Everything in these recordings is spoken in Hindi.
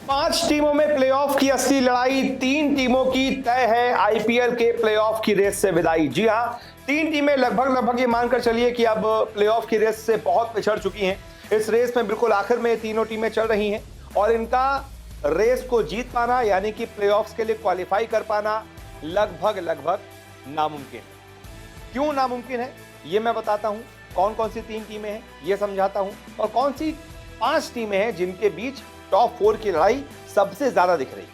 5 टीमों में प्लेऑफ की असली लड़ाई, 3 टीमों की तय है आईपीएल के प्लेऑफ की रेस से विदाई। जी हां, 3 टीमें लगभग ये मानकर चलिए कि अब प्लेऑफ की रेस से बहुत पिछड़ चुकी हैं। इस रेस में बिल्कुल आखिर में तीनों टीमें चल रही हैं और इनका रेस को जीत पाना यानी कि प्लेऑफ्स के लिए क्वालिफाई कर पाना लगभग नामुमकिन है। क्यों नामुमकिन है ये मैं बताता हूं। कौन कौन सी 3 टीमें हैं ये समझाता हूं और कौन सी 5 टीमें हैं जिनके बीच टॉप 4 की लड़ाई सबसे ज्यादा दिख रही है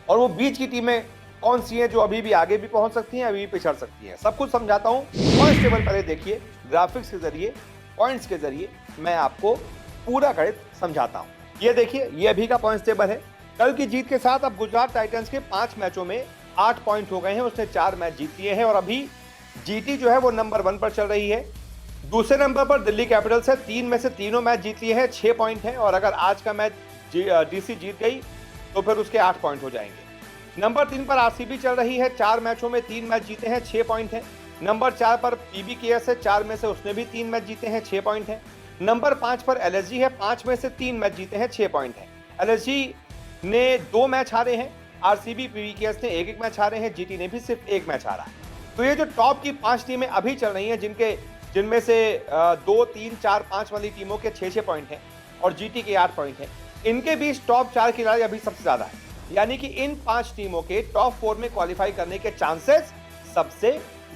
और वो बीच की टीमें कौन सी हैं जो अभी भी आगे भी पहुंच सकती हैं, अभी भी पिछड़ सकती हैं। सब कुछ समझाता हूं। पॉइंट्स टेबल पहले देखिए, ग्राफिक्स के जरिए, पॉइंट्स के जरिए मैं आपको पूरा गणित समझाता हूं। ये देखिए, ये अभी का पॉइंट्स टेबल है। कल की जीत के साथ अब गुजरात टाइटंस के 5 मैचों में 8 पॉइंट हो गए हैं। उसने 4 मैच जीत लिए हैं और अभी जीटी जो है वो नंबर 1 पर चल रही है। दूसरे नंबर पर दिल्ली कैपिटल्स है, 3 में से तीनों मैच जीत लिए हैं, 6 पॉइंट हैं और अगर आज का मैच डीसी जीत गई तो फिर उसके 8 पॉइंट हो जाएंगे। नंबर 3 पर आरसीबी चल रही है, 4 मैचों में 3 मैच जीते हैं, 6 पॉइंट हैं। नंबर 4 पर पीबीकेएस है, 4 में से उसने भी 3 मैच जीते हैं, 6 पॉइंट हैं। नंबर 5 पर एलएसजी है, 5 में से 3 मैच जीते हैं, 6 पॉइंट हैं। एलएसजी ने 2 मैच हारे हैं, आरसीबी पीबीकेएस ने 1-1 मैच हारे हैं, जीटी ने भी सिर्फ 1 मैच हारा है। तो ये जो टॉप की 5 टीमें अभी चल रही हैं जिनमें से 2, 3, 4, 5 वाली टीमों के 6-6 पॉइंट हैं और जीटी के 8 पॉइंट हैं, इनके बीच टॉप 4 की लड़ाई अभी सबसे ज्यादा है। यानी कि इन 5 टीमों के टॉप 4 में क्वालिफाई करने के चांसेस सबसे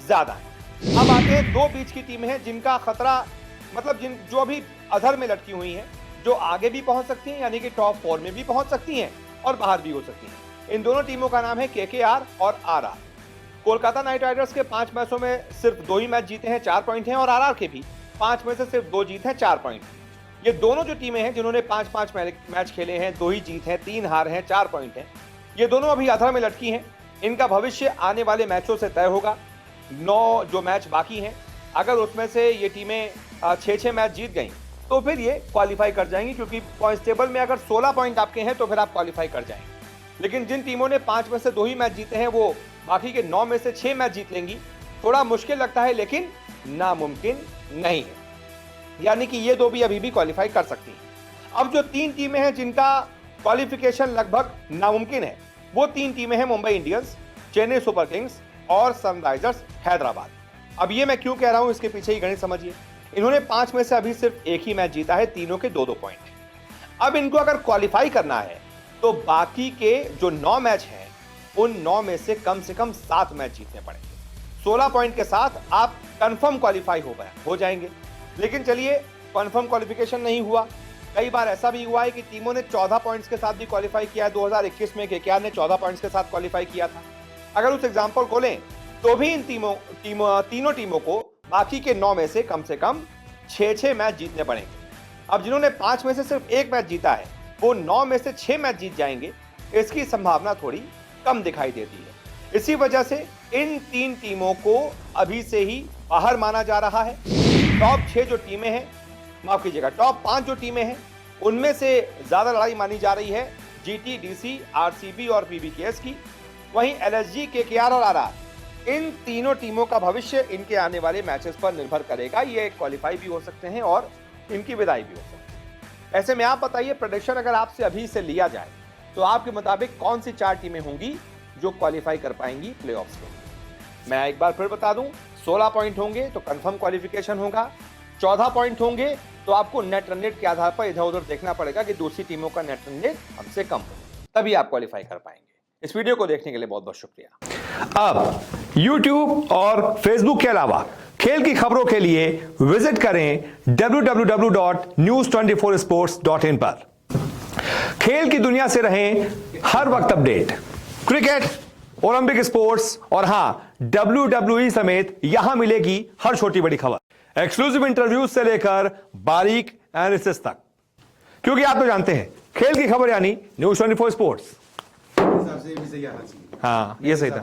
ज्यादा हैं। अब आगे 2 बीच की टीमें हैं जिनका खतरा मतलब जो अभी अधर में लटकी हुई हैं, जो आगे भी पहुंच सकती हैं यानी कि टॉप 4 में भी पहुंच सकती हैं और बाहर भी हो सकती हैं। इन दोनों टीमों का नाम है केकेआर और आरआर। कोलकाता नाइट राइडर्स के 5 मैचों में सिर्फ 2 ही मैच जीते हैं, 4 पॉइंट हैं और आरआर के भी 5 में से सिर्फ 2 जीत हैं, 4 पॉइंट। ये दोनों जो टीमें हैं जिन्होंने 5-5 मैच खेले हैं, 2 ही जीत हैं, 3 हार हैं, 4 पॉइंट हैं, ये दोनों अभी अधर में लटकी हैं। इनका भविष्य आने वाले मैचों से तय होगा। 9 जो मैच बाकी हैं, अगर उसमें से ये टीमें 6-6 मैच जीत गई तो फिर ये क्वालिफाई कर जाएंगी, क्योंकि पॉइंट्स टेबल में अगर 16 पॉइंट आपके हैं तो फिर आप क्वालिफाई कर जाएंगे। लेकिन जिन टीमों ने 5 में से 2 ही मैच जीते हैं वो बाकी के 9 में से 6 मैच जीत लेंगी। थोड़ा मुश्किल लगता है लेकिन नामुमकिन नहीं है, यानी कि ये 2 भी अभी भी क्वालिफाई कर सकती हैं। अब जो 3 टीमें हैं जिनका क्वालिफिकेशन लगभग नामुमकिन है, वो 3 टीमें हैं Mumbai Indians, Chennai super Kings और सनराइजर्स हैदराबाद। अब ये मैं क्यों कह रहा हूं, इसके पीछे ही गणित समझिए। इन्होंने 5 में से अभी सिर्फ 1 ही मैच जीता है, तीनों के 2-2 पॉइंट हैं। अब इनको अगर क्वालिफाई करना है तो बाकी के जो 9 मैच हैं उन 9 में से कम 7 मैच जीतने पड़ेंगे। 16 पॉइंट के साथ आप कंफर्म क्वालिफाई हो जाएंगे। लेकिन चलिए, कंफर्म क्वालिफिकेशन नहीं हुआ। कई बार ऐसा भी हुआ है कि टीमों ने 14 पॉइंट्स के साथ भी क्वालिफाई किया है। 2021 में केकेआर ने 14 पॉइंट्स के साथ क्वालिफाई किया था। अगर उस एग्जांपल को लें तो भी इन तीनों टीमों को बाकी के 9 में से कम 6-6 मैच जीतने पड़ेंगे। अब जिन्होंने 5 में से सिर्फ 1 मैच जीता है वो 9 में से 6 मैच जीत जाएंगे, इसकी संभावना थोड़ी कम दिखाई देती है। इसी वजह से इन 3 टीमों को अभी से ही बाहर माना जा रहा है। टॉप 6 जो टीमें हैं, माफ कीजिएगा, टॉप 5 जो टीमें हैं उनमें से ज्यादा लड़ाई मानी जा रही है जीटी, डीसी, आरसीबी और पीबीकेएस की। वहीं एलएसजी, केकेआर और आरआर, इन तीनों टीमों का भविष्य इनके आने वाले मैचेस पर निर्भर करेगा। ये क्वालिफाई भी हो सकते हैं और इनकी विदाई भी हो सकती है। ऐसे में आप बताइए, प्रेडिक्शन अगर आपसे अभी से लिया जाए तो आपके मुताबिक कौन सी 4 टीमें होंगी जो क्वालिफाई कर पाएंगी प्लेऑफ्स में? मैं एक बार फिर बता दूं, 16 पॉइंट होंगे तो कंफर्म क्वालिफिकेशन होगा। 14 पॉइंट होंगे तो आपको नेट रन रेट के आधार पर इधर उधर देखना पड़ेगा कि दूसरी टीमों का नेट रन रेट हमसे कम हो, तभी आप क्वालिफाई कर पाएंगे। इस वीडियो को देखने के लिए बहुत बहुत शुक्रिया। अब YouTube और Facebook के अलावा खेल की खबरों के लिए विजिट करें www.news24sports.in पर। खेल की दुनिया से रहें हर वक्त अपडेट। क्रिकेट, ओलंपिक स्पोर्ट्स और हां, WWE समेत यहां मिलेगी हर छोटी बड़ी खबर, एक्सक्लूसिव इंटरव्यूज से लेकर बारीक एनालिसिस तक, क्योंकि आप तो जानते हैं खेल की खबर यानी न्यूज़ 24 स्पोर्ट्स। हाँ, ये सही था।